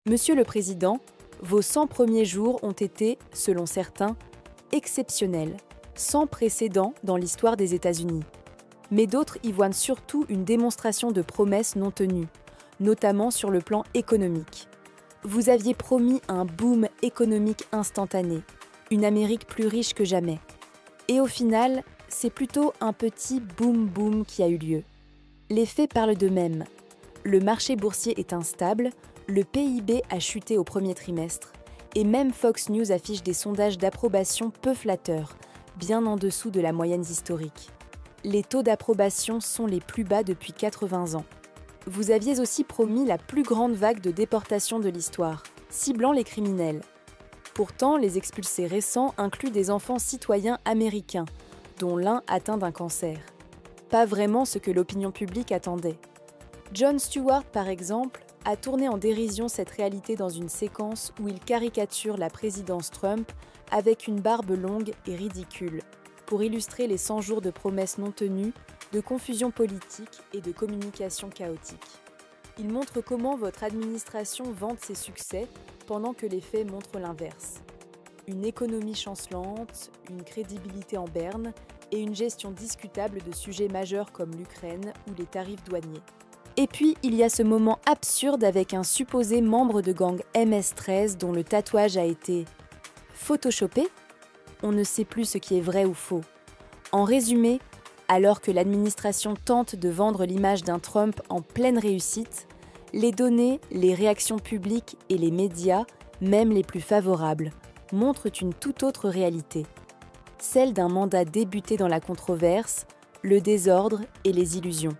Monsieur le Président, vos 100 premiers jours ont été, selon certains, exceptionnels, sans précédent dans l'histoire des États-Unis. Mais d'autres y voient surtout une démonstration de promesses non tenues, notamment sur le plan économique. Vous aviez promis un boom économique instantané, une Amérique plus riche que jamais. Et au final, c'est plutôt un petit boom-boom qui a eu lieu. Les faits parlent d'eux-mêmes. Le marché boursier est instable, le PIB a chuté au premier trimestre, et même Fox News affiche des sondages d'approbation peu flatteurs, bien en dessous de la moyenne historique. Les taux d'approbation sont les plus bas depuis 80 ans. Vous aviez aussi promis la plus grande vague de déportation de l'histoire, ciblant les criminels. Pourtant, les expulsés récents incluent des enfants citoyens américains, dont l'un atteint d'un cancer. Pas vraiment ce que l'opinion publique attendait. Jon Stewart, par exemple, a tourné en dérision cette réalité dans une séquence où il caricature la présidence Trump avec une barbe longue et ridicule, pour illustrer les 100 jours de promesses non tenues, de confusion politique et de communication chaotique. Il montre comment votre administration vante ses succès pendant que les faits montrent l'inverse. Une économie chancelante, une crédibilité en berne et une gestion discutable de sujets majeurs comme l'Ukraine ou les tarifs douaniers. Et puis, il y a ce moment absurde avec un supposé membre de gang MS-13 dont le tatouage a été photoshopé. On ne sait plus ce qui est vrai ou faux. En résumé, alors que l'administration tente de vendre l'image d'un Trump en pleine réussite, les données, les réactions publiques et les médias, même les plus favorables, montrent une toute autre réalité. Celle d'un mandat débuté dans la controverse, le désordre et les illusions.